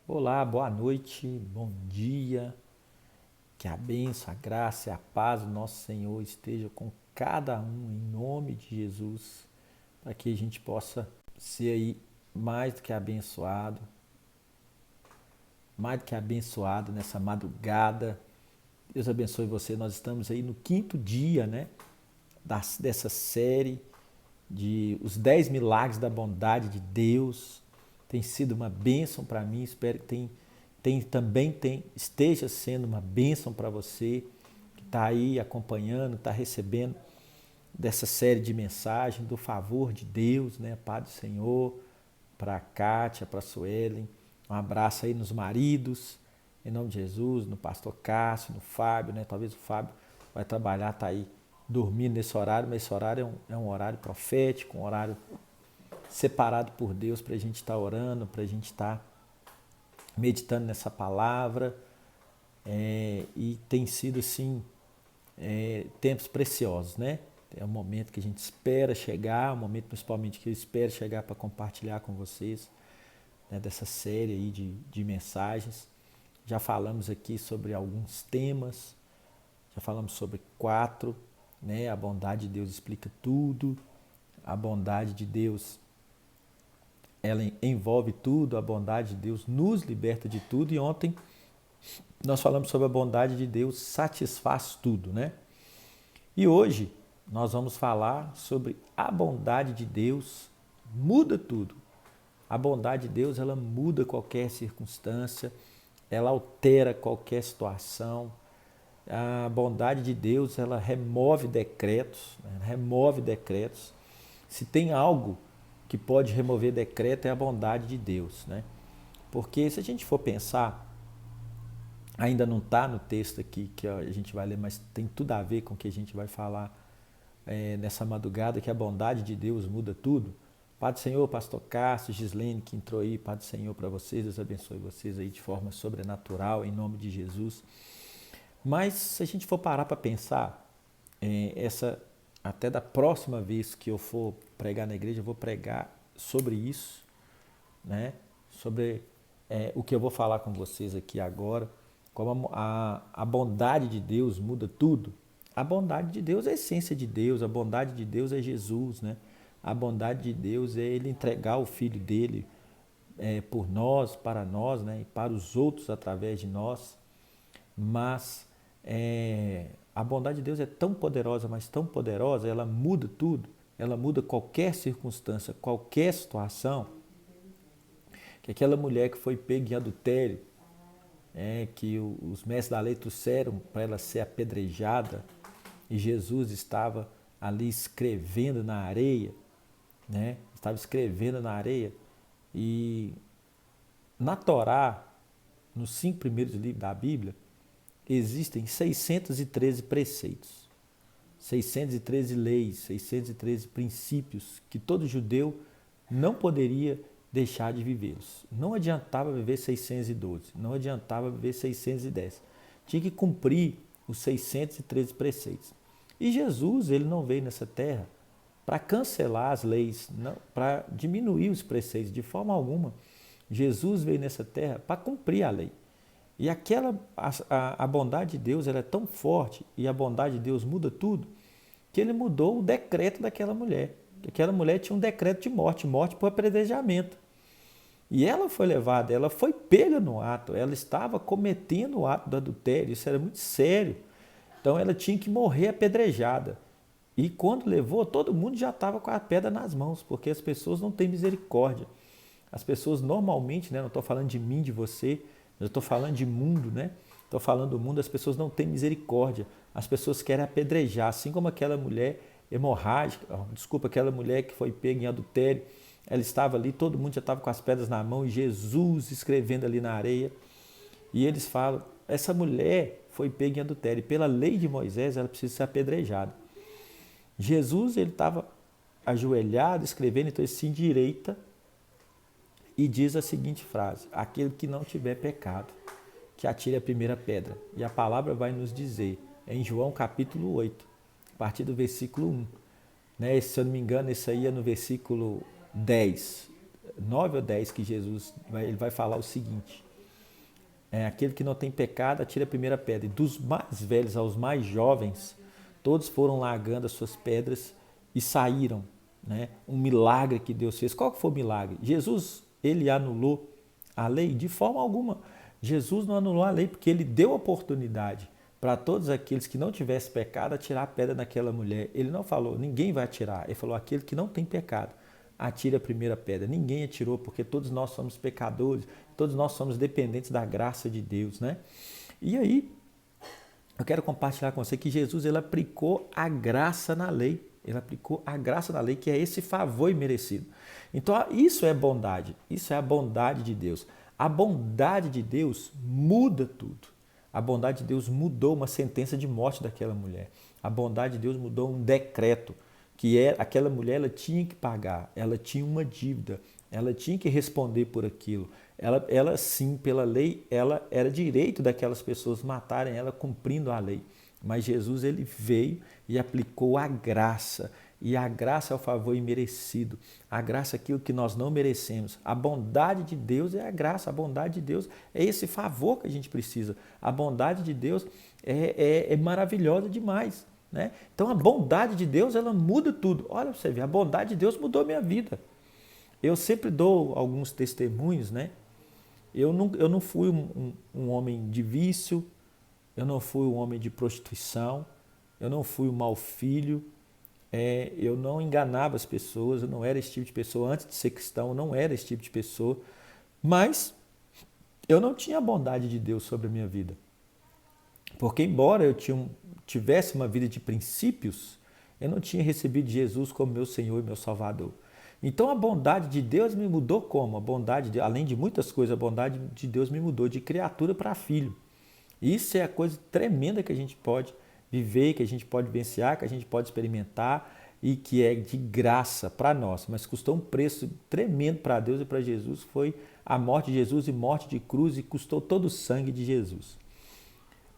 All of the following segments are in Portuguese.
Olá, boa noite, bom dia. Que a bênção, a graça e a paz do nosso Senhor esteja com cada um em nome de Jesus, para que a gente possa ser aí mais do que abençoado, mais do que abençoado nessa madrugada. Deus abençoe você. Nós estamos aí no quinto dia, né, dessa série de os 10 milagres da bondade de Deus. Tem sido uma bênção para mim, espero que esteja sendo uma bênção para você que está aí acompanhando, está recebendo dessa série de mensagens do favor de Deus, né? Pai do Senhor, para a Kátia, para a Suelen. Um abraço aí nos maridos, em nome de Jesus, no pastor Cássio, no Fábio, né? Talvez o Fábio vai trabalhar, tá aí dormindo nesse horário, mas esse horário é um horário profético, um horário separado por Deus para a gente estar orando, para a gente estar meditando nessa palavra. E tem sido assim tempos preciosos, né? É um momento que a gente espera chegar, um momento principalmente que eu espero chegar para compartilhar com vocês, né, dessa série aí de mensagens. Já falamos aqui sobre alguns temas, já falamos sobre 4, né? A bondade de Deus explica tudo, a bondade de Deus ela envolve tudo, a bondade de Deus nos liberta de tudo. E ontem nós falamos sobre a bondade de Deus satisfaz tudo, né? E hoje nós vamos falar sobre a bondade de Deus muda tudo. A bondade de Deus, ela muda qualquer circunstância, ela altera qualquer situação. A bondade de Deus, ela remove decretos, né? Remove decretos. Se tem algo que pode remover decreto é a bondade de Deus, né? Porque se a gente for pensar, ainda não está no texto aqui que a gente vai ler, mas tem tudo a ver com o que a gente vai falar nessa madrugada, que a bondade de Deus muda tudo. Pai do Senhor, pastor Cássio, Gislene que entrou aí, Pai do Senhor para vocês, Deus abençoe vocês aí de forma sobrenatural, em nome de Jesus. Mas se a gente for parar para pensar, essa até da próxima vez que eu for pregar na igreja, eu vou pregar sobre isso, né? Sobre o que eu vou falar com vocês aqui agora, como a bondade de Deus muda tudo. A bondade de Deus é a essência de Deus, a bondade de Deus é Jesus, né? A bondade de Deus é Ele entregar o Filho dele por nós, para nós, né? E para os outros através de nós. Mas a bondade de Deus é tão poderosa, mas tão poderosa, ela muda tudo, ela muda qualquer circunstância, qualquer situação, que aquela mulher que foi pega em adultério, que os mestres da lei trouxeram para ela ser apedrejada, e Jesus estava ali escrevendo na areia, né? Estava escrevendo na areia, e na Torá, nos 5 primeiros livros da Bíblia, existem 613 preceitos, 613 leis, 613 princípios que todo judeu não poderia deixar de vivê-los. Não adiantava viver 612, não adiantava viver 610. Tinha que cumprir os 613 preceitos. E Jesus, ele não veio nessa terra para cancelar as leis, para diminuir os preceitos de forma alguma. Jesus veio nessa terra para cumprir a lei. E a bondade de Deus ela é tão forte e a bondade de Deus muda tudo, que ele mudou o decreto daquela mulher. Aquela mulher tinha um decreto de morte, morte por apedrejamento. E ela foi levada, ela foi pega no ato, ela estava cometendo o ato do adultério, isso era muito sério. Então ela tinha que morrer apedrejada. E quando levou, todo mundo já estava com a pedra nas mãos, porque as pessoas não têm misericórdia. As pessoas normalmente, né, não estou falando de mim, de você, eu estou falando de mundo, né? Estou falando do mundo, as pessoas não têm misericórdia. As pessoas querem apedrejar, assim como aquela mulher hemorrágica, desculpa, aquela mulher que foi pega em adultério, ela estava ali, todo mundo já estava com as pedras na mão, e Jesus escrevendo ali na areia. E eles falam, essa mulher foi pega em adultério, e pela lei de Moisés ela precisa ser apedrejada. Jesus, ele estava ajoelhado, escrevendo, então ele se endireita e diz a seguinte frase: aquele que não tiver pecado, que atire a primeira pedra. E a palavra vai nos dizer, em João capítulo 8, a partir do versículo 1. Né? Se eu não me engano, isso aí é no versículo 10, 9 ou 10, que Jesus ele vai falar o seguinte: Aquele que não tem pecado, atira a primeira pedra. E dos mais velhos aos mais jovens, todos foram largando as suas pedras e saíram. Né? Um milagre que Deus fez. Qual que foi o milagre? Jesus, ele anulou a lei? De forma alguma. Jesus não anulou a lei porque ele deu oportunidade para todos aqueles que não tivessem pecado atirar a pedra naquela mulher. Ele não falou, ninguém vai atirar. Ele falou, aquele que não tem pecado, atire a primeira pedra. Ninguém atirou porque todos nós somos pecadores, todos nós somos dependentes da graça de Deus. Né? E aí, eu quero compartilhar com você que Jesus ele aplicou a graça na lei. Ele aplicou a graça na lei, que é esse favor imerecido. Então, isso é bondade. Isso é a bondade de Deus. A bondade de Deus muda tudo. A bondade de Deus mudou uma sentença de morte daquela mulher. A bondade de Deus mudou um decreto, que aquela mulher ela tinha que pagar, ela tinha uma dívida, ela tinha que responder por aquilo. Ela sim, pela lei, ela era direito daquelas pessoas matarem ela cumprindo a lei. Mas Jesus ele veio e aplicou a graça. E a graça é o favor imerecido. A graça é aquilo que nós não merecemos. A bondade de Deus é a graça. A bondade de Deus é esse favor que a gente precisa. A bondade de Deus é maravilhosa demais. Né? Então a bondade de Deus ela muda tudo. Olha para você ver, a bondade de Deus mudou a minha vida. Eu sempre dou alguns testemunhos. Né? Eu não fui um homem de vício. Eu não fui um homem de prostituição, eu não fui um mau filho, eu não enganava as pessoas, eu não era esse tipo de pessoa. Antes de ser cristão, eu não era esse tipo de pessoa, mas eu não tinha a bondade de Deus sobre a minha vida. Porque embora eu tivesse uma vida de princípios, eu não tinha recebido Jesus como meu Senhor e meu Salvador. Então a bondade de Deus me mudou como? Além de muitas coisas, a bondade de Deus me mudou de criatura para filho. Isso é a coisa tremenda que a gente pode viver, que a gente pode vivenciar, que a gente pode experimentar e que é de graça para nós. Mas custou um preço tremendo para Deus e para Jesus. Foi a morte de Jesus e morte de cruz e custou todo o sangue de Jesus.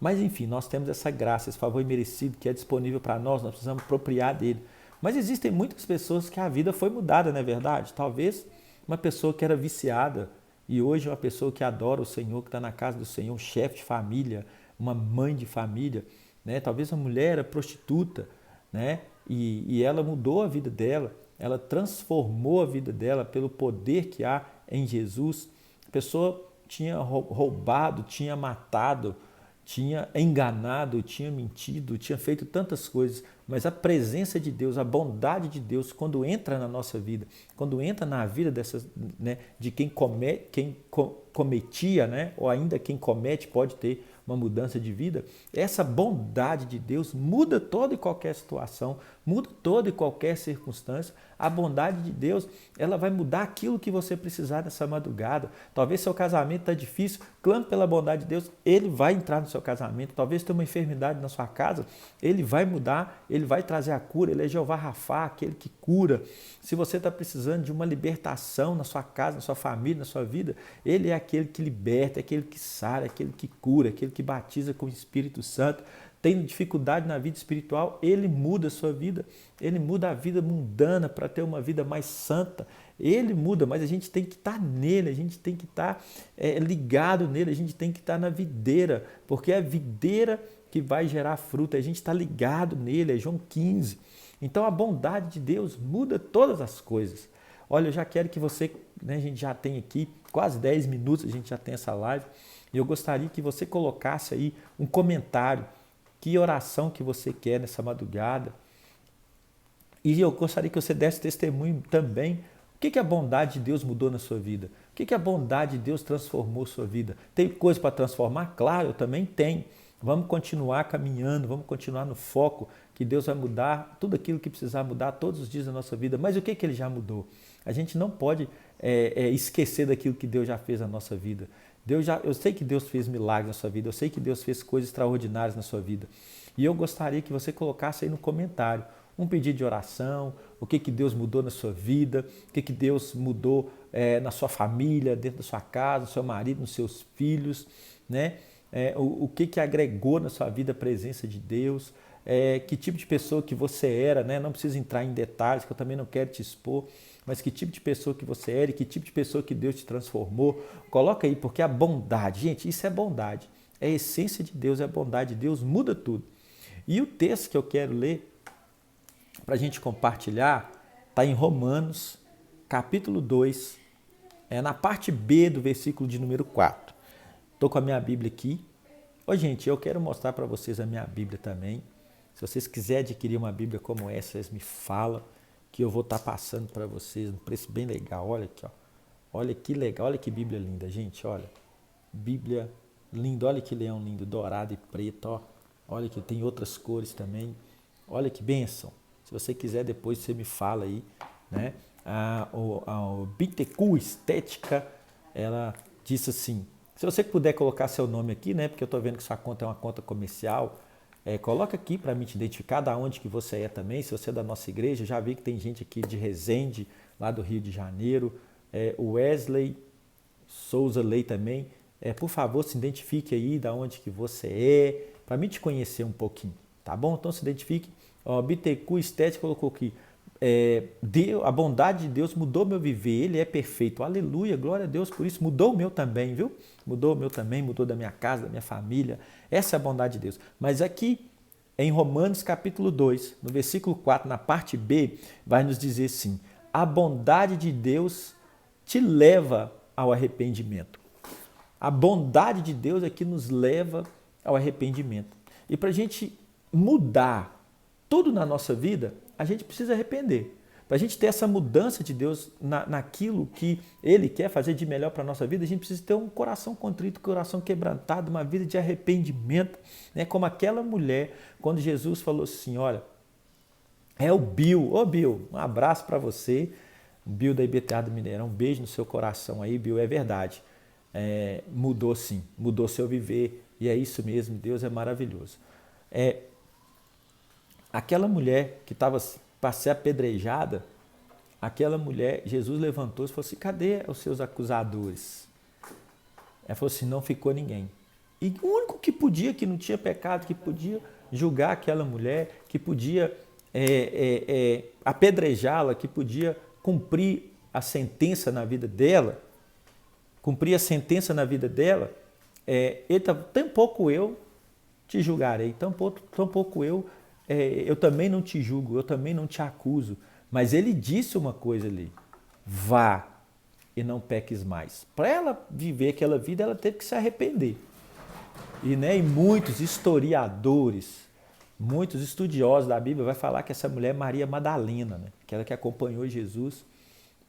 Mas enfim, nós temos essa graça, esse favor imerecido que é disponível para nós precisamos apropriar dele. Mas existem muitas pessoas que a vida foi mudada, não é verdade? Talvez uma pessoa que era viciada, e hoje uma pessoa que adora o Senhor, que está na casa do Senhor, um chefe de família, uma mãe de família, né? Talvez uma mulher era prostituta, né? E ela mudou a vida dela, ela transformou a vida dela pelo poder que há em Jesus. A pessoa tinha roubado, tinha matado, tinha enganado, tinha mentido, tinha feito tantas coisas, mas a presença de Deus, a bondade de Deus, quando entra na nossa vida, quando entra na vida dessas, né, de quem cometia, né, ou ainda quem comete pode ter uma mudança de vida, essa bondade de Deus muda toda e qualquer situação, muda toda e qualquer circunstância. A bondade de Deus, ela vai mudar aquilo que você precisar nessa madrugada. Talvez seu casamento está difícil, clame pela bondade de Deus, ele vai entrar no seu casamento. Talvez tenha uma enfermidade na sua casa, ele vai mudar, ele vai trazer a cura, ele é Jeová Rafá, aquele que cura. Se você está precisando de uma libertação na sua casa, na sua família, na sua vida, ele é aquele que liberta, é aquele que sara, é aquele que cura, é aquele que batiza com o Espírito Santo. Tem dificuldade na vida espiritual, ele muda a sua vida, ele muda a vida mundana para ter uma vida mais santa, ele muda, mas a gente tem que estar nele, a gente tem que estar ligado nele, a gente tem que estar na videira, porque é a videira que vai gerar fruta, a gente está ligado nele, é João 15. Então a bondade de Deus muda todas as coisas. Olha, eu já quero que você, né, a gente já tem aqui quase 10 minutos, a gente já tem essa live, e eu gostaria que você colocasse aí um comentário, que oração que você quer nessa madrugada. E eu gostaria que você desse testemunho também. O que a bondade de Deus mudou na sua vida? O que a bondade de Deus transformou sua vida? Tem coisa para transformar? Claro, eu também tenho. Vamos continuar caminhando, vamos continuar no foco, que Deus vai mudar tudo aquilo que precisar mudar todos os dias da nossa vida. Mas o que Ele já mudou? A gente não pode esquecer daquilo que Deus já fez na nossa vida. Eu sei que Deus fez milagres na sua vida, eu sei que Deus fez coisas extraordinárias na sua vida. E eu gostaria que você colocasse aí no comentário um pedido de oração, o que Deus mudou na sua vida, o que Deus mudou na sua família, dentro da sua casa, no seu marido, nos seus filhos, né? O que agregou na sua vida a presença de Deus, que tipo de pessoa que você era, né? Não precisa entrar em detalhes, que eu também não quero te expor, mas que tipo de pessoa que você era e que tipo de pessoa que Deus te transformou. Coloca aí, porque a bondade, gente, isso é bondade. É a essência de Deus, é a bondade de Deus, muda tudo. E o texto que eu quero ler, para a gente compartilhar, está em Romanos, capítulo 2, na parte B do versículo de número 4. Estou com a minha Bíblia aqui. Ô, gente, eu quero mostrar para vocês a minha Bíblia também. Se vocês quiserem adquirir uma Bíblia como essa, vocês me falam que eu vou estar passando para vocês um preço bem legal. Olha aqui, ó. Olha que legal, olha que Bíblia linda, gente, olha. Bíblia linda, olha que leão lindo, dourado e preto, ó. Olha que tem outras cores também. Olha que bênção. Se você quiser, depois você me fala aí, né? A Bittencourt Estética, ela disse assim, se você puder colocar seu nome aqui, né? Porque eu estou vendo que sua conta é uma conta comercial, coloca aqui para me te identificar da onde que você é também, se você é da nossa igreja, já vi que tem gente aqui de Resende, lá do Rio de Janeiro, o Wesley Souza Lei também, por favor, se identifique aí da onde que você é, para mim te conhecer um pouquinho, tá bom? Então se identifique. Bittencourt Estética colocou aqui, a bondade de Deus mudou meu viver, Ele é perfeito, aleluia, glória a Deus por isso, mudou o meu também, viu? Mudou o meu também, mudou da minha casa, da minha família, essa é a bondade de Deus. Mas aqui, em Romanos capítulo 2, no versículo 4, na parte B, vai nos dizer assim, a bondade de Deus te leva ao arrependimento. A bondade de Deus é que nos leva ao arrependimento. E para a gente mudar tudo na nossa vida, a gente precisa arrepender. Para a gente ter essa mudança de Deus naquilo que Ele quer fazer de melhor para a nossa vida, a gente precisa ter um coração contrito, um coração quebrantado, uma vida de arrependimento. Né? Como aquela mulher, quando Jesus falou assim, olha, é o Bill. Ô Bill, um abraço para você. Bill da IBTA do Mineirão, um beijo no seu coração aí, Bill, é verdade. Mudou sim, mudou seu viver. E é isso mesmo, Deus é maravilhoso. Aquela mulher que estava para ser apedrejada, aquela mulher, Jesus levantou-se e falou assim, cadê os seus acusadores? Ela falou assim, não ficou ninguém. E o único que podia, que não tinha pecado, que podia julgar aquela mulher, que podia apedrejá-la, que podia cumprir a sentença na vida dela, ele estava, tampouco eu te julgarei, tampouco eu também não te julgo, eu também não te acuso. Mas ele disse uma coisa ali, vá e não peques mais. Para ela viver aquela vida, ela teve que se arrepender. E muitos historiadores, muitos estudiosos da Bíblia vai falar que essa mulher é Maria Madalena, né? Aquela que acompanhou Jesus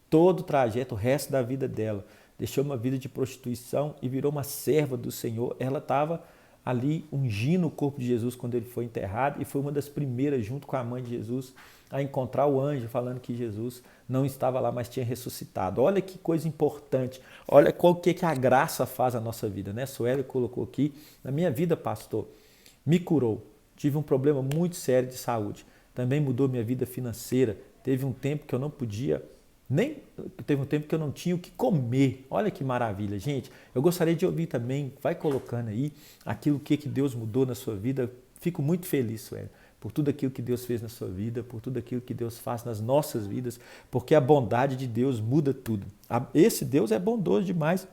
todo o trajeto, o resto da vida dela. Deixou uma vida de prostituição e virou uma serva do Senhor. Ela estava ali ungindo o corpo de Jesus quando ele foi enterrado e foi uma das primeiras, junto com a mãe de Jesus, a encontrar o anjo falando que Jesus não estava lá, mas tinha ressuscitado. Olha que coisa importante, olha o que a graça faz na nossa vida, né? Sueli colocou aqui, na minha vida, pastor, me curou, tive um problema muito sério de saúde, também mudou minha vida financeira, teve um tempo que eu não podia, teve um tempo que eu não tinha o que comer. Olha que maravilha, gente. Eu gostaria de ouvir também, vai colocando aí aquilo que Deus mudou na sua vida. Fico muito feliz, Sueli, por tudo aquilo que Deus fez na sua vida, por tudo aquilo que Deus faz nas nossas vidas, porque a bondade de Deus muda tudo. Esse Deus é bondoso demais.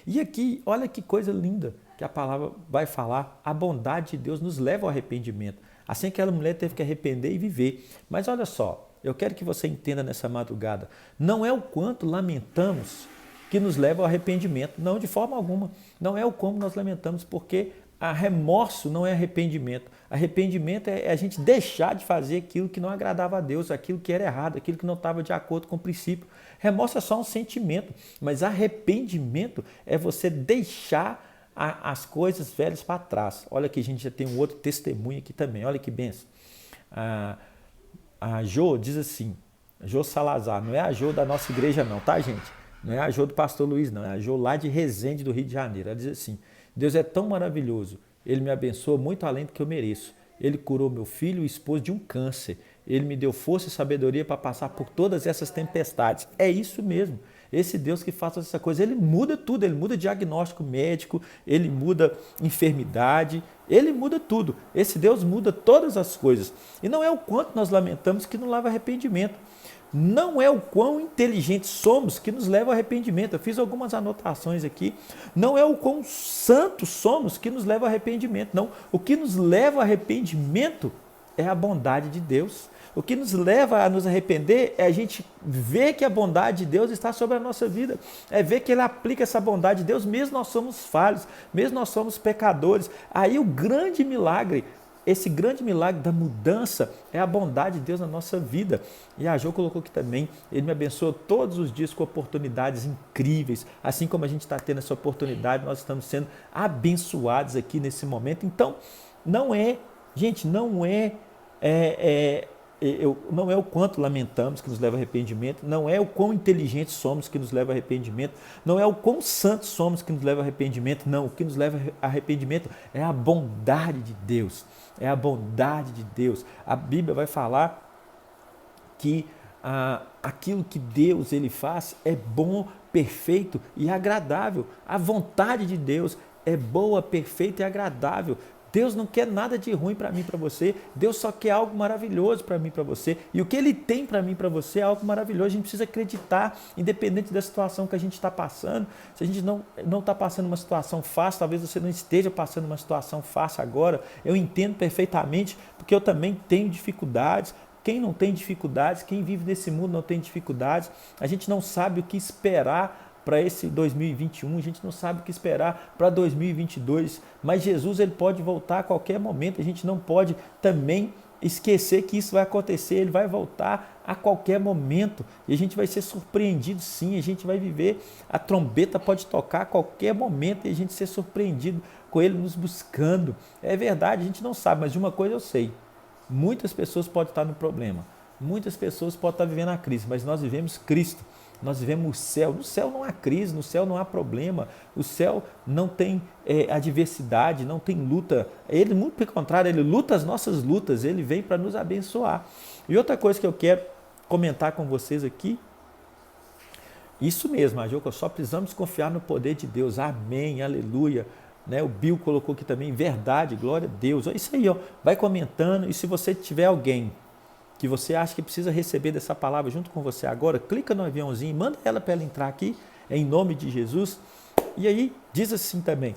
E aqui, olha que coisa linda que a palavra vai falar. A bondade de Deus nos leva ao arrependimento. Assim aquela mulher teve que arrepender e viver. Mas olha só, eu quero que você entenda nessa madrugada, não é o quanto lamentamos que nos leva ao arrependimento, não, de forma alguma, não é o como nós lamentamos, porque remorso não é arrependimento, arrependimento é a gente deixar de fazer aquilo que não agradava a Deus, aquilo que era errado, aquilo que não estava de acordo com o princípio. Remorso é só um sentimento, mas arrependimento é você deixar as coisas velhas para trás. Olha que a gente já tem um outro testemunho aqui também, olha que benção. A Jo diz assim, Jo Salazar, não é a Jo da nossa igreja não, tá, gente? Não é a Jo do pastor Luiz não, é a Jo lá de Resende, do Rio de Janeiro. Ela diz assim, Deus é tão maravilhoso, Ele me abençoa muito além do que eu mereço. Ele curou meu filho e esposo de um câncer. Ele me deu força e sabedoria para passar por todas essas tempestades. É isso mesmo. esse Deus que faz essa coisa, ele muda tudo, ele muda diagnóstico médico, ele muda enfermidade, ele muda tudo. Esse Deus muda todas as coisas. E não é o quanto nós lamentamos que não leva arrependimento. Não é o quão inteligentes somos que nos leva ao arrependimento. Eu fiz algumas anotações aqui. Não é o quão santos somos que nos leva ao arrependimento. Não. O que nos leva ao arrependimento é a bondade de Deus. O que nos leva a nos arrepender é a gente ver que a bondade de Deus está sobre a nossa vida. É ver que Ele aplica essa bondade de Deus, mesmo nós somos falhos, mesmo nós somos pecadores. Aí o grande milagre, esse grande milagre da mudança é a bondade de Deus na nossa vida. E a Jo colocou aqui também, Ele me abençoa todos os dias com oportunidades incríveis. Assim como a gente está tendo essa oportunidade, nós estamos sendo abençoados aqui nesse momento. Então, não é o quanto lamentamos que nos leva a arrependimento, não é o quão inteligentes somos que nos leva a arrependimento, não é o quão santos somos que nos leva a arrependimento, não, o que nos leva a arrependimento é a bondade de Deus, é a bondade de Deus. A Bíblia vai falar que aquilo que Deus ele faz é bom, perfeito e agradável. A vontade de Deus é boa, perfeita e agradável. Deus não quer nada de ruim para mim e para você. Deus só quer algo maravilhoso para mim e para você. E o que Ele tem para mim e para você é algo maravilhoso. A gente precisa acreditar, independente da situação que a gente está passando. Se a gente não está passando uma situação fácil, talvez você não esteja passando uma situação fácil agora. Eu entendo perfeitamente, porque eu também tenho dificuldades. Quem não tem dificuldades, quem vive nesse mundo não tem dificuldades. A gente não sabe o que esperar para esse 2021, a gente não sabe o que esperar para 2022, mas Jesus ele pode voltar a qualquer momento, a gente não pode também esquecer que isso vai acontecer, ele vai voltar a qualquer momento e a gente vai ser surpreendido sim, a gente vai viver, a trombeta pode tocar a qualquer momento e a gente ser surpreendido com ele nos buscando. É verdade, a gente não sabe, mas de uma coisa eu sei, muitas pessoas podem estar no problema, muitas pessoas podem estar vivendo a crise, mas nós vivemos Cristo. Nós vivemos o céu. No céu não há crise, no céu não há problema. O céu não tem adversidade, não tem luta. Ele, muito pelo contrário, ele luta as nossas lutas. Ele vem para nos abençoar. E outra coisa que eu quero comentar com vocês aqui, isso mesmo, Ajoca, só precisamos confiar no poder de Deus. Amém, aleluia. Né? O Bill colocou aqui também, verdade, glória a Deus. É isso aí, ó. Vai comentando. E se você tiver alguém que você acha que precisa receber dessa palavra junto com você agora, clica no aviãozinho, manda ela para ela entrar aqui, em nome de Jesus. E aí, diz assim também,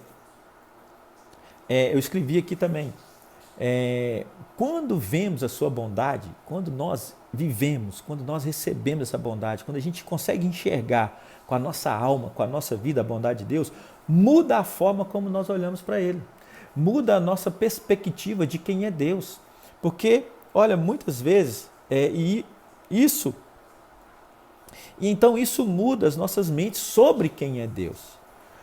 eu escrevi aqui também, quando vemos a sua bondade, quando nós vivemos, quando nós recebemos essa bondade, quando a gente consegue enxergar com a nossa alma, com a nossa vida a bondade de Deus, muda a forma como nós olhamos para Ele, muda a nossa perspectiva de quem é Deus, porque olha, muitas vezes, então isso muda as nossas mentes sobre quem é Deus.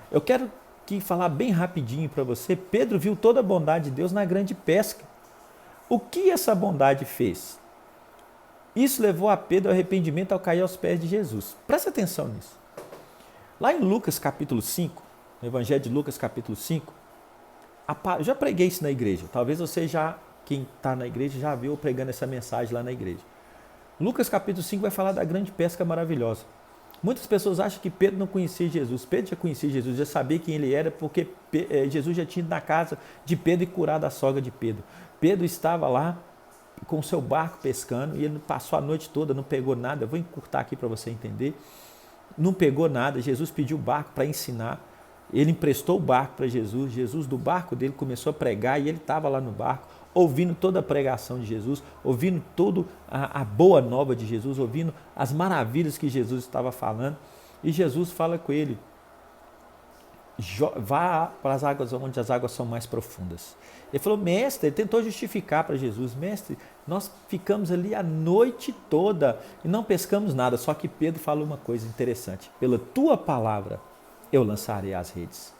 Eu quero aqui falar bem rapidinho para você, Pedro viu toda a bondade de Deus na grande pesca. O que essa bondade fez? Isso levou a Pedro ao arrependimento ao cair aos pés de Jesus. Presta atenção nisso. Lá em Lucas capítulo 5, no Evangelho de Lucas capítulo 5, eu já preguei isso na igreja, talvez você quem está na igreja já viu eu pregando essa mensagem lá na igreja. Lucas capítulo 5 vai falar da grande pesca maravilhosa. Muitas pessoas acham que Pedro não conhecia Jesus. Pedro já conhecia Jesus, já sabia quem ele era, porque Jesus já tinha ido na casa de Pedro e curado a sogra de Pedro. Pedro estava lá com o seu barco pescando e ele passou a noite toda, não pegou nada. Eu vou encurtar aqui para você entender. Não pegou nada, Jesus pediu o barco para ensinar. Ele emprestou o barco para Jesus. Jesus do barco dele começou a pregar e ele estava lá no barco, ouvindo toda a pregação de Jesus, ouvindo toda a boa nova de Jesus, ouvindo as maravilhas que Jesus estava falando. E Jesus fala com ele, vá para as águas onde as águas são mais profundas. Ele falou, mestre, ele tentou justificar para Jesus, mestre, nós ficamos ali a noite toda e não pescamos nada. Só que Pedro falou uma coisa interessante, pela tua palavra eu lançarei as redes.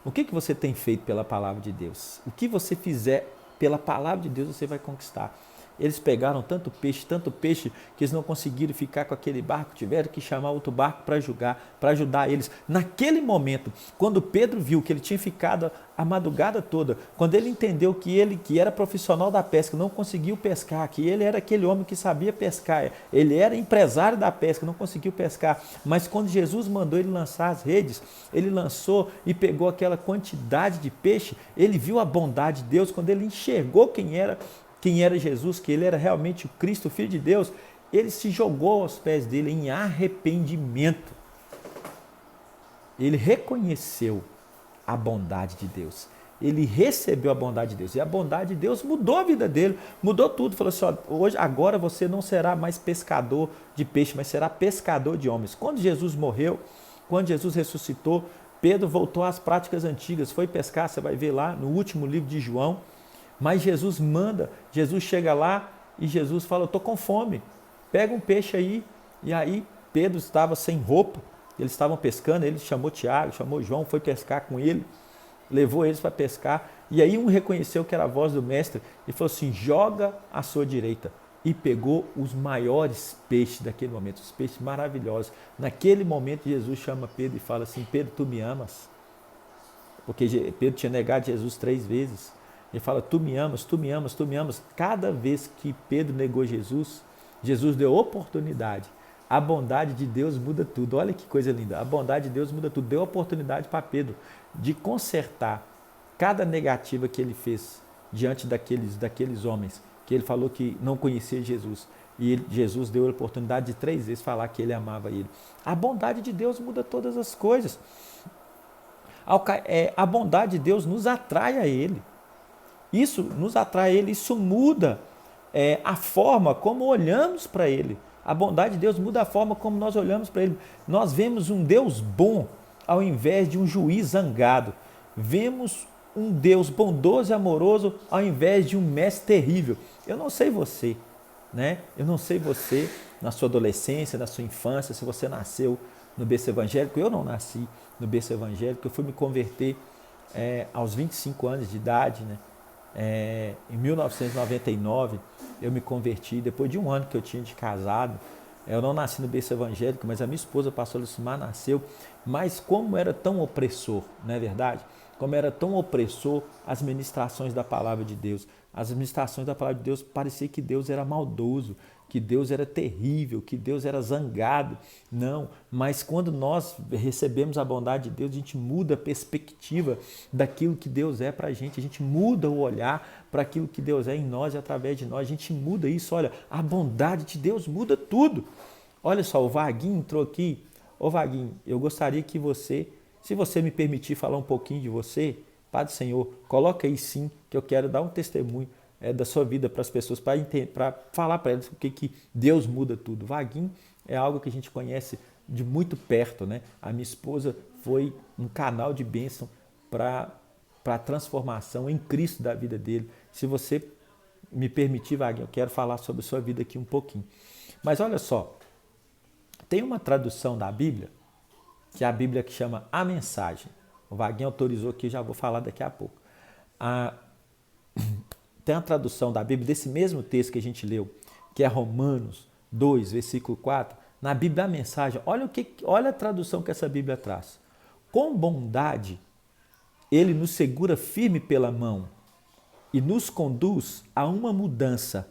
O que você tem feito pela palavra de Deus? O que você fizer pela palavra de Deus você vai conquistar. Eles pegaram tanto peixe, que eles não conseguiram ficar com aquele barco, tiveram que chamar outro barco para ajudar eles. Naquele momento, quando Pedro viu que ele tinha ficado a madrugada toda, quando ele entendeu que ele, que era profissional da pesca, não conseguiu pescar, que ele era aquele homem que sabia pescar, ele era empresário da pesca, não conseguiu pescar, mas quando Jesus mandou ele lançar as redes, ele lançou e pegou aquela quantidade de peixe, ele viu a bondade de Deus, quando ele enxergou quem era Jesus, que ele era realmente o Cristo, o Filho de Deus, ele se jogou aos pés dele em arrependimento. Ele reconheceu a bondade de Deus. Ele recebeu a bondade de Deus. E a bondade de Deus mudou a vida dele, mudou tudo. Falou assim, ó, agora você não será mais pescador de peixe, mas será pescador de homens. Quando Jesus morreu, quando Jesus ressuscitou, Pedro voltou às práticas antigas, foi pescar, você vai ver lá no último livro de João. Mas Jesus chega lá e Jesus fala, eu estou com fome, pega um peixe aí. E aí Pedro estava sem roupa, eles estavam pescando, ele chamou Tiago, chamou João, foi pescar com ele, levou eles para pescar. E aí um reconheceu que era a voz do mestre e falou assim, joga à sua direita. E pegou os maiores peixes daquele momento, os peixes maravilhosos. Naquele momento Jesus chama Pedro e fala assim, Pedro, tu me amas? Porque Pedro tinha negado Jesus 3 vezes. Ele fala, tu me amas, tu me amas, tu me amas. Cada vez que Pedro negou Jesus, Jesus deu oportunidade. A bondade de Deus muda tudo. Olha que coisa linda. A bondade de Deus muda tudo. Deu oportunidade para Pedro de consertar cada negativa que ele fez diante daqueles homens, que ele falou que não conhecia Jesus. E Jesus deu a oportunidade de 3 vezes falar que ele amava ele. A bondade de Deus muda todas as coisas. A bondade de Deus nos atrai a ele. Isso nos atrai a ele, isso muda a forma como olhamos para ele. A bondade de Deus muda a forma como nós olhamos para ele. Nós vemos um Deus bom ao invés de um juiz zangado. Vemos um Deus bondoso e amoroso ao invés de um mestre terrível. Eu não sei você, né? Eu não sei você na sua adolescência, na sua infância, se você nasceu no berço evangélico. Eu não nasci no berço evangélico, eu fui me converter aos 25 anos de idade, né? Em 1999 eu me converti, depois de um ano que eu tinha de casado. Eu não nasci no berço evangélico, mas a minha esposa, a pastora Lucimar, nasceu. Mas como era tão opressor, não é verdade? Como era tão opressor as ministrações da palavra de Deus. As ministrações da palavra de Deus, parecia que Deus era maldoso, que Deus era terrível, que Deus era zangado. Não, mas quando nós recebemos a bondade de Deus, a gente muda a perspectiva daquilo que Deus é para a gente muda o olhar para aquilo que Deus é em nós e através de nós, a gente muda isso. Olha, a bondade de Deus muda tudo. Olha só, o Vaguinho entrou aqui. Ô Vaguinho, eu gostaria que você, se você me permitir falar um pouquinho de você, Pai do Senhor, coloca aí sim, que eu quero dar um testemunho da sua vida para as pessoas, para falar para elas o que Deus muda tudo. Vaguinho é algo que a gente conhece de muito perto, né? A minha esposa foi um canal de bênção para a transformação em Cristo da vida dele. Se você me permitir, Vaguinho, eu quero falar sobre a sua vida aqui um pouquinho. Mas olha só, tem uma tradução da Bíblia, que é a Bíblia que chama A Mensagem. O Vaguinho autorizou aqui, já vou falar daqui a pouco. Tem a tradução da Bíblia desse mesmo texto que a gente leu, que é Romanos 2, versículo 4. Na Bíblia A Mensagem, olha a tradução que essa Bíblia traz. Com bondade, ele nos segura firme pela mão e nos conduz a uma mudança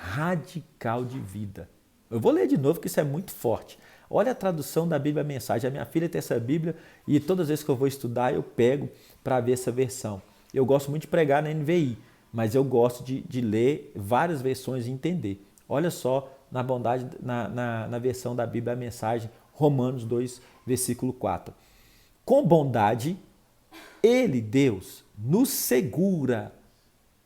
radical de vida. Eu vou ler de novo, que isso é muito forte. Olha a tradução da Bíblia A Mensagem. A minha filha tem essa Bíblia e todas as vezes que eu vou estudar, eu pego para ver essa versão. Eu gosto muito de pregar na NVI, mas eu gosto de ler várias versões e entender. Olha só na bondade, na versão da Bíblia A Mensagem, Romanos 2, versículo 4. Com bondade, ele, Deus, nos segura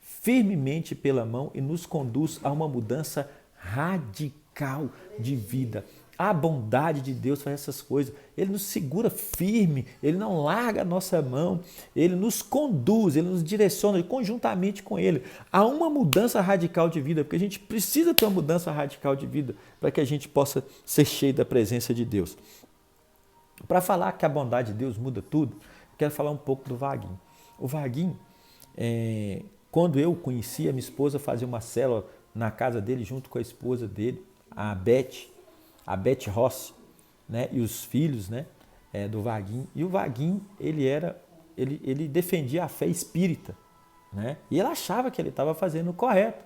firmemente pela mão e nos conduz a uma mudança radical de vida. A bondade de Deus faz essas coisas. Ele nos segura firme, ele não larga a nossa mão, ele nos conduz, ele nos direciona conjuntamente com ele a uma mudança radical de vida, porque a gente precisa ter uma mudança radical de vida para que a gente possa ser cheio da presença de Deus. Para falar que a bondade de Deus muda tudo, quero falar um pouco do Vaguinho. O Vaguinho, quando eu o conhecia, minha esposa fazia uma célula na casa dele junto com a esposa dele, a Beth Rossi, né? E os filhos, né? Do Vaguinho. E o Vaguinho, ele defendia a fé espírita, né? E ele achava que ele estava fazendo o correto.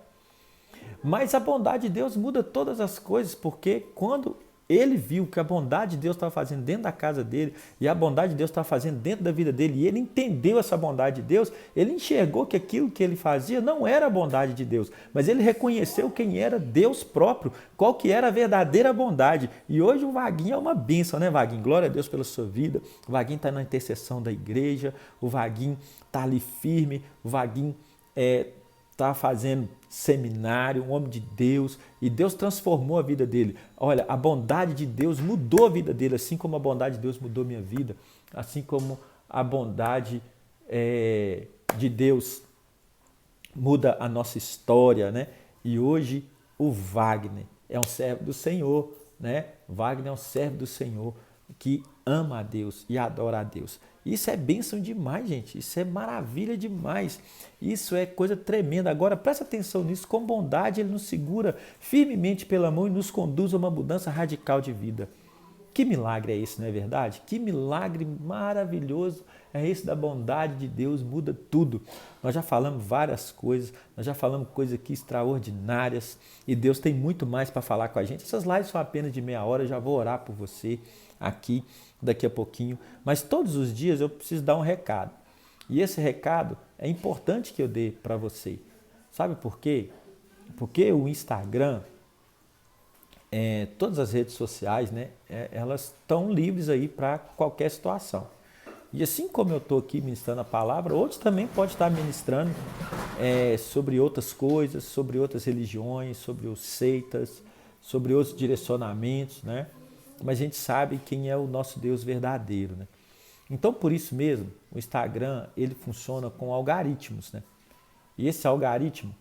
Mas a bondade de Deus muda todas as coisas, porque quando ele viu que a bondade de Deus estava fazendo dentro da casa dele e a bondade de Deus estava fazendo dentro da vida dele, e ele entendeu essa bondade de Deus, ele enxergou que aquilo que ele fazia não era a bondade de Deus, mas ele reconheceu quem era Deus próprio, qual que era a verdadeira bondade. E hoje o Vaguinho é uma bênção, né, Vaguinho? Glória a Deus pela sua vida. O Vaguinho está na intercessão da igreja, o Vaguinho está ali firme, o Vaguinho está fazendo seminário, um homem de Deus, e Deus transformou a vida dele. Olha, a bondade de Deus mudou a vida dele, assim como a bondade de Deus mudou minha vida, assim como a bondade de Deus muda a nossa história, né? E hoje o Wagner é um servo do Senhor, né? Wagner é um servo do Senhor que ama a Deus e adora a Deus. Isso é bênção demais, gente. Isso é maravilha demais. Isso é coisa tremenda. Agora, presta atenção nisso. Com bondade, ele nos segura firmemente pela mão e nos conduz a uma mudança radical de vida. Que milagre é esse, não é verdade? Que milagre maravilhoso é esse da bondade de Deus, muda tudo. Nós já falamos várias coisas, nós já falamos coisas aqui extraordinárias e Deus tem muito mais para falar com a gente. Essas lives são apenas de meia hora, eu já vou orar por você aqui daqui a pouquinho. Mas todos os dias eu preciso dar um recado. E esse recado é importante que eu dê para você. Sabe por quê? Porque o Instagram, todas as redes sociais, né, elas estão livres aí para qualquer situação. E assim como eu estou aqui ministrando a palavra, outros também podem estar ministrando sobre outras coisas, sobre outras religiões, sobre os seitas, sobre outros direcionamentos, né? Mas a gente sabe quem é o nosso Deus verdadeiro, né? Então, por isso mesmo, o Instagram, ele funciona com algoritmos, né? E esse algoritmo,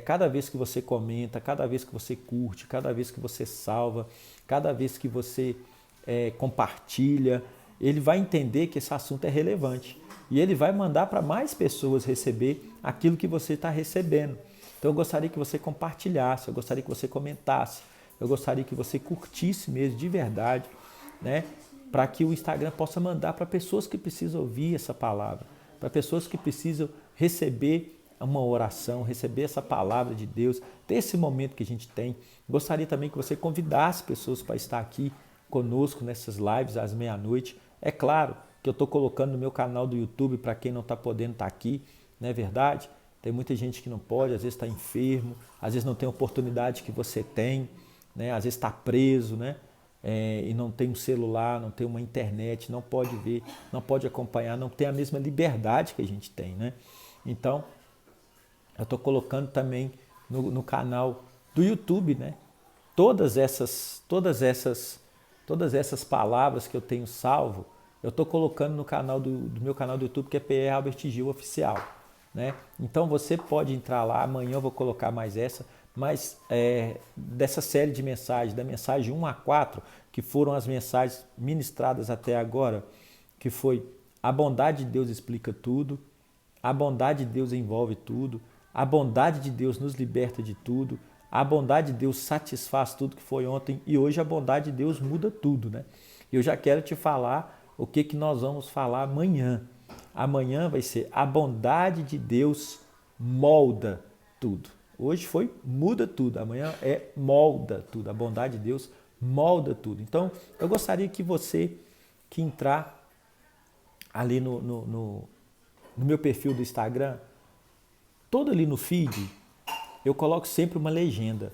cada vez que você comenta, cada vez que você curte, cada vez que você salva, cada vez que você compartilha, ele vai entender que esse assunto é relevante. E ele vai mandar para mais pessoas receber aquilo que você está recebendo. Então eu gostaria que você compartilhasse, eu gostaria que você comentasse, eu gostaria que você curtisse mesmo de verdade, né? Para que o Instagram possa mandar para pessoas que precisam ouvir essa palavra, para pessoas que precisam receber uma oração, receber essa palavra de Deus, ter esse momento que a gente tem. Gostaria também que você convidasse pessoas para estar aqui conosco nessas lives às meia-noite. É claro que eu estou colocando no meu canal do YouTube para quem não está podendo estar aqui, não é verdade? Tem muita gente que não pode, às vezes está enfermo, às vezes não tem a oportunidade que você tem, né? Às vezes está preso, né? E não tem um celular, não tem uma internet, não pode ver, não pode acompanhar, não tem a mesma liberdade que a gente tem, né? Então, eu estou colocando também no canal do YouTube, né? Todas essas palavras que eu tenho salvo, eu estou colocando no canal do meu canal do YouTube, que é PR Albert Gil Oficial, né? Então você pode entrar lá, amanhã eu vou colocar mais essa, mas dessa série de mensagens, da mensagem 1 a 4, que foram as mensagens ministradas até agora, que foi: a bondade de Deus explica tudo, a bondade de Deus envolve tudo, a bondade de Deus nos liberta de tudo, a bondade de Deus satisfaz tudo, que foi ontem, e hoje a bondade de Deus muda tudo, né? Eu já quero te falar o que nós vamos falar amanhã. Amanhã vai ser: a bondade de Deus molda tudo. Hoje foi muda tudo, amanhã é molda tudo. A bondade de Deus molda tudo. Então, eu gostaria que você que entrar ali no meu perfil do Instagram, todo ali no feed, eu coloco sempre uma legenda.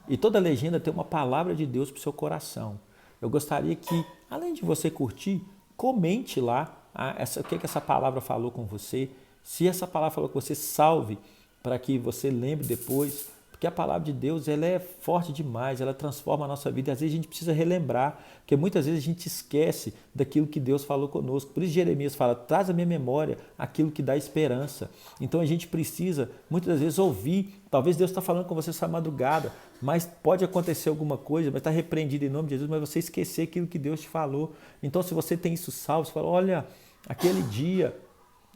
E toda legenda tem uma palavra de Deus para o seu coração. Eu gostaria que, além de você curtir, comente lá o que essa palavra falou com você. Se essa palavra falou com você, salve para que você lembre depois. Porque a palavra de Deus, ela é forte demais, ela transforma a nossa vida. E às vezes a gente precisa relembrar, porque muitas vezes a gente esquece daquilo que Deus falou conosco. Por isso Jeremias fala: traz à minha memória aquilo que dá esperança. Então a gente precisa, muitas das vezes, ouvir. Talvez Deus está falando com você essa madrugada, mas pode acontecer alguma coisa, mas está repreendido em nome de Jesus, mas você esquecer aquilo que Deus te falou. Então, se você tem isso salvo, você fala: olha, aquele dia,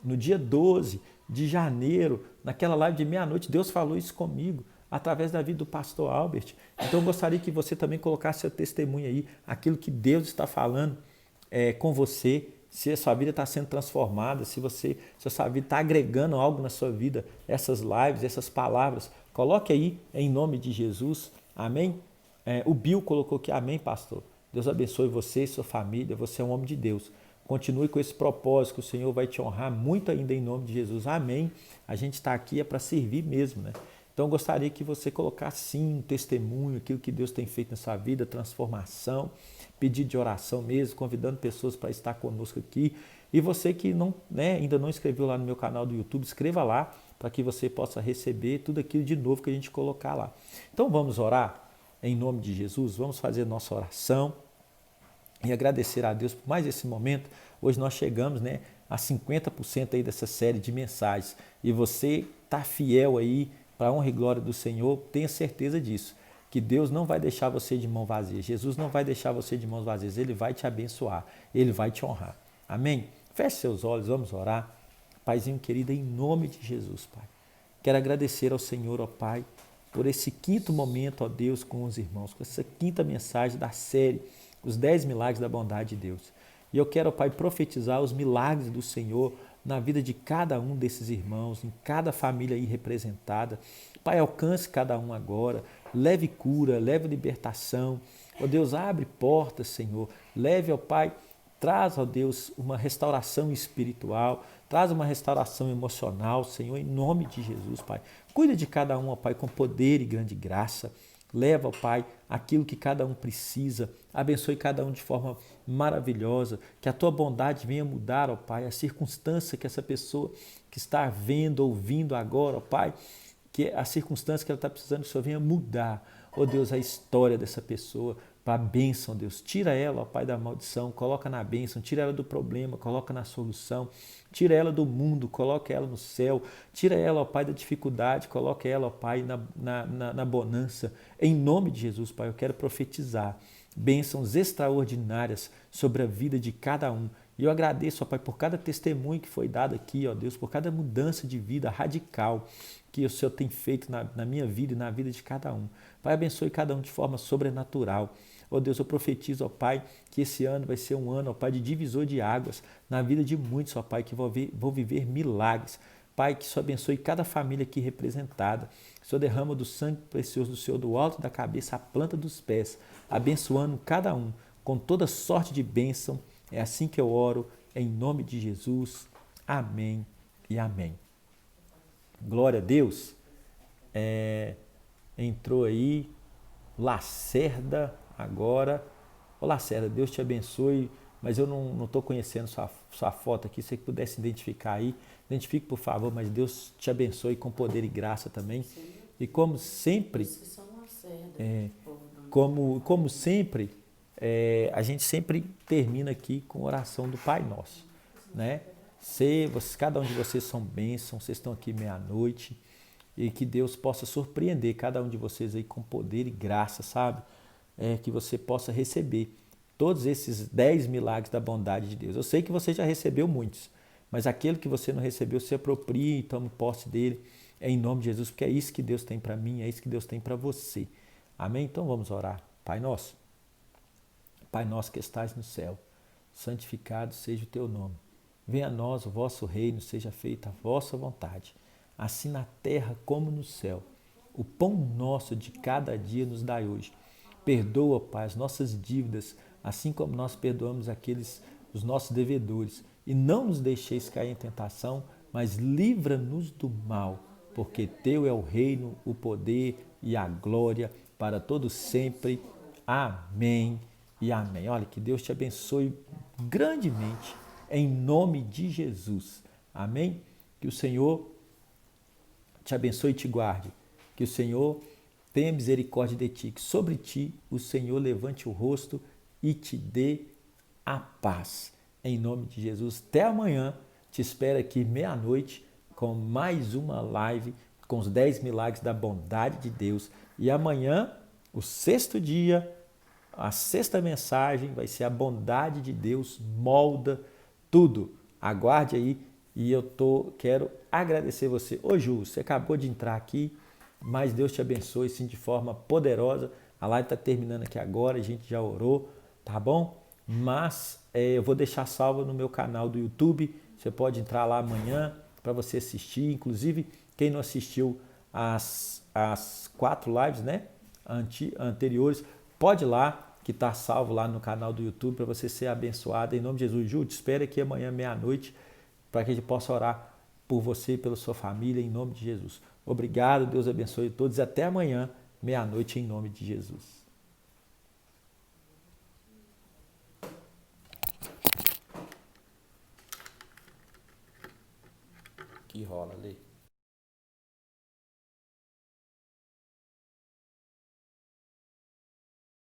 no dia 12 de janeiro, naquela live de meia-noite, Deus falou isso comigo. através da vida do pastor Albert. Então eu gostaria que você também colocasse seu testemunho aí, aquilo que Deus está falando com você, se a sua vida está sendo transformada, se a sua vida está agregando algo na sua vida, essas lives, essas palavras, coloque aí em nome de Jesus, amém? O Bill colocou aqui, amém, pastor. Deus abençoe você e sua família, você é um homem de Deus. Continue com esse propósito, que o Senhor vai te honrar muito ainda em nome de Jesus, amém? A gente está aqui para servir mesmo, né? Então eu gostaria que você colocasse sim um testemunho, aquilo que Deus tem feito na sua vida, transformação, pedido de oração mesmo, convidando pessoas para estar conosco aqui. E você que não, ainda não inscreveu lá no meu canal do YouTube, inscreva lá para que você possa receber tudo aquilo de novo que a gente colocar lá. Então vamos orar em nome de Jesus, vamos fazer nossa oração e agradecer a Deus por mais esse momento. Hoje nós chegamos a 50% aí dessa série de mensagens e você está fiel aí para a honra e glória do Senhor, tenha certeza disso, que Deus não vai deixar você de mão vazia, Jesus não vai deixar você de mãos vazias, Ele vai te abençoar, Ele vai te honrar, amém? Feche seus olhos, vamos orar. Paizinho querido, em nome de Jesus, Pai, quero agradecer ao Senhor, ó Pai, por esse quinto momento, ó Deus, com os irmãos, com essa quinta mensagem da série, os 10 milagres da bondade de Deus. E eu quero, ó Pai, profetizar os milagres do Senhor na vida de cada um desses irmãos, em cada família aí representada. Pai, alcance cada um agora, leve cura, leve libertação. Ó Deus, abre portas, Senhor. Leve, ó Pai, traz, ó Deus, uma restauração espiritual, traz uma restauração emocional, Senhor, em nome de Jesus, Pai. Cuida de cada um, ó Pai, com poder e grande graça. Leva, ó Pai, aquilo que cada um precisa. Abençoe cada um de forma maravilhosa. Que a Tua bondade venha mudar, ó Pai, a circunstância que essa pessoa que está vendo, ouvindo agora, ó Pai, que a circunstância que ela está precisando, que o Senhor venha mudar, ó Deus, a história dessa pessoa para a bênção, Deus. Tira ela, ó Pai, da maldição, coloca na bênção, tira ela do problema, coloca na solução, tira ela do mundo, coloca ela no céu, tira ela, ó Pai, da dificuldade, coloca ela, ó Pai, na bonança. Em nome de Jesus, Pai, eu quero profetizar bênçãos extraordinárias sobre a vida de cada um. E eu agradeço, ó Pai, por cada testemunho que foi dado aqui, ó Deus, por cada mudança de vida radical que o Senhor tem feito na minha vida e na vida de cada um. Pai, abençoe cada um de forma sobrenatural. Ó Deus, eu profetizo, ó Pai, que esse ano vai ser um ano, ó Pai, de divisor de águas na vida de muitos, ó Pai, que vão viver milagres. Pai, que o Senhor abençoe cada família aqui representada. O Senhor derrama do sangue precioso do Senhor, do alto da cabeça à planta dos pés, abençoando cada um com toda sorte de bênção. É assim que eu oro, em nome de Jesus. Amém e amém. Glória a Deus. Entrou aí Lacerda agora. Ô Lacerda, Deus te abençoe, mas eu não estou conhecendo sua foto aqui. Se você pudesse identificar aí, identifique por favor, mas Deus te abençoe com poder e graça também. Sim. E como sempre, a gente sempre termina aqui com oração do Pai Nosso, né? Cada um de vocês são bênçãos, vocês estão aqui meia-noite e que Deus possa surpreender cada um de vocês aí com poder e graça, sabe? Que você possa receber todos esses 10 milagres da bondade de Deus. Eu sei que você já recebeu muitos, mas aquele que você não recebeu, se aproprie e tome posse dele em nome de Jesus, porque é isso que Deus tem para mim, é isso que Deus tem para você. Amém? Então vamos orar. Pai nosso que estais no céu, santificado seja o teu nome. Venha a nós o vosso reino, seja feita a vossa vontade, assim na terra como no céu. O pão nosso de cada dia nos dai hoje. Perdoa, Pai, as nossas dívidas, assim como nós perdoamos os nossos devedores. E não nos deixeis cair em tentação, mas livra-nos do mal, porque teu é o reino, o poder e a glória para todos sempre. Amém e amém. Olha, que Deus te abençoe grandemente, em nome de Jesus. Amém? Que o Senhor te abençoe e te guarde. Que o Senhor tenha misericórdia de ti. Que sobre ti o Senhor levante o rosto e te dê a paz. Em nome de Jesus. Até amanhã. Te espero aqui meia-noite com mais uma live com os 10 milagres da bondade de Deus. E amanhã, o sexto dia, a sexta mensagem vai ser a bondade de Deus molda tudo. Aguarde aí e quero agradecer você. Ô Ju, você acabou de entrar aqui, mas Deus te abençoe sim de forma poderosa. A live está terminando aqui agora, a gente já orou, tá bom? Mas eu vou deixar salvo no meu canal do YouTube. Você pode entrar lá amanhã para você assistir. Inclusive, quem não assistiu as 4 lives, né, anteriores, pode ir lá, que está salvo lá no canal do YouTube para você ser abençoado. Em nome de Jesus, Ju, te espero aqui amanhã, meia-noite, para que a gente possa orar por você e pela sua família, em nome de Jesus. Obrigado, Deus abençoe todos e até amanhã, meia-noite, em nome de Jesus. Que rola ali.